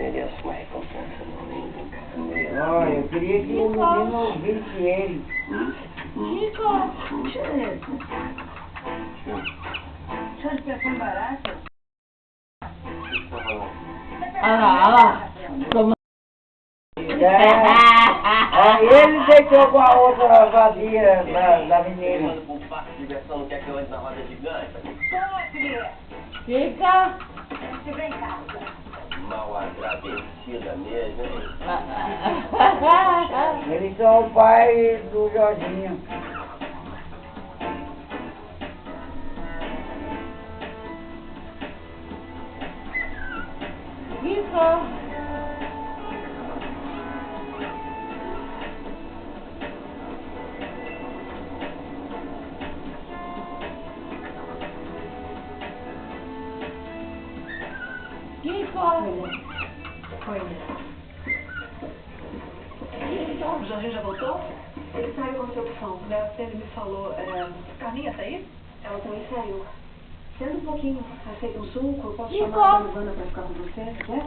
mereço uma recompensa, não, nem. Olha, eu queria que o menino ouvisse ele. Chico! Puxa ele. Deixa de perfume barato. Olha lá. Como... Aí ele deitou com a outra vadia da menina. Por parque de diversão, não quer que eu entre na roda gigante? Fica. Vem cá. Mal agradecida mesmo, hein? Eles são o pai do Jorginho. Fica. Foi. O Jorginho já voltou? Ele saiu com interrupção. Ele me falou. Carminha tá aí? Ela também saiu. Senta um pouquinho. Aceita um suco? Posso chamar a Giovana pra ficar com você? Quer?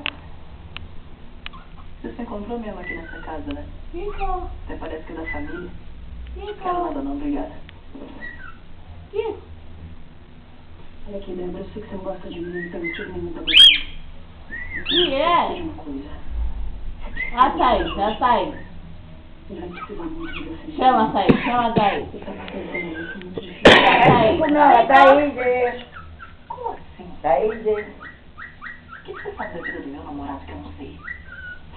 Você se encontrou mesmo aqui nessa casa, né? Fica. Até parece que é da família. Fica. Quero nada não, obrigada. Fica. Olha aqui, Débora, eu sei que você não gosta de mim, não tem motivo nenhum pra gostar. Que é? Uma coisa. Já sai, já sai. Ele vai precisar muito de você. Chama, sai, chama daí. Você tá precisando muito, muito difícil. Não, tá aí, Zé. Como assim? Tá aí, Zé. O que você sabe da vida do meu namorado que eu não sei?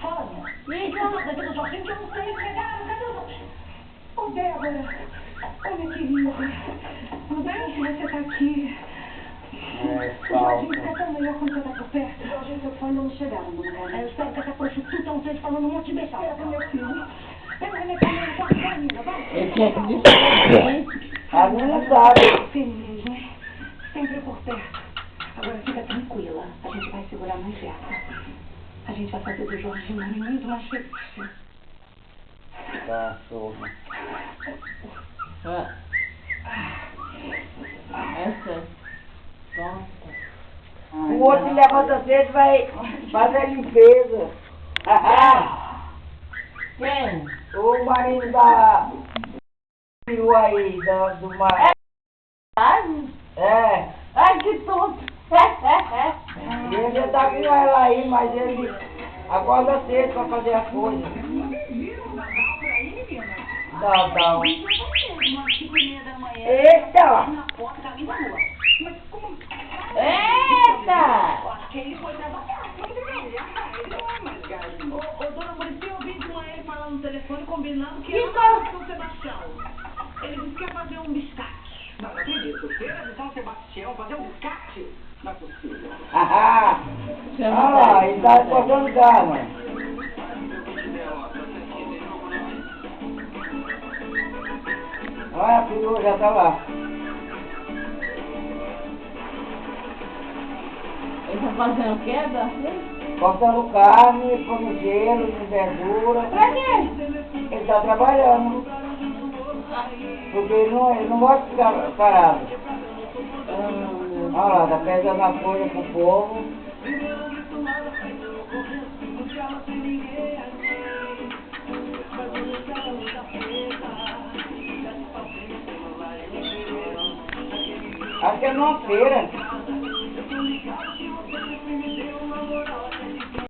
Fala, minha. Fica. Da vida do Jorginho que eu não sei. Cadê o Jorginho? Ô, Débora. Olha, querida. Tudo bem que você tá aqui? É, O Jorginho falta. fica tão melhor quando você tá por perto. O Jorginho e seu fã ainda não chegaram no lugar. Eu espero que essa prostituta não esteja falando um monte de besteira pro meu filho. Pega o remédio no quarto da menina, vai. Eu tinha que dizer. A menina sabe. Feliz, né? Sempre por perto. Agora fica tranquila. A gente vai segurar mais perto. A gente vai fazer do Jorginho um menino muito mais feliz. Tá, show. Essa. Pronto. O outro que levanta cedo vai fazer a limpeza. Quem? O marido da perua aí, do mar. Sabe? É. Ai, que tonto. E ele já tá com ela aí, mas ele acorda cedo pra fazer as coisas. Dá. Eita! Eita! Ô, dona Maurício, eu ouvi de manhã ele falar no telefone combinando que Que ia lá para São Sebastião. Ele disse que ia fazer um biscate. Não acredito. Feira de São Sebastião, fazer um biscate? Não é possível. Chama Olha lá, daí. ele tá cortando carne. Olha, a perua já tá lá. Ele tá fazendo o quê, Darcy? Cortando carne, pondo gelo, de verdura. Pra quê? Ele tá trabalhando. Porque ele não gosta de ficar parado. Olha lá, tá pegando a folha pro povo. Acho que é numa feira.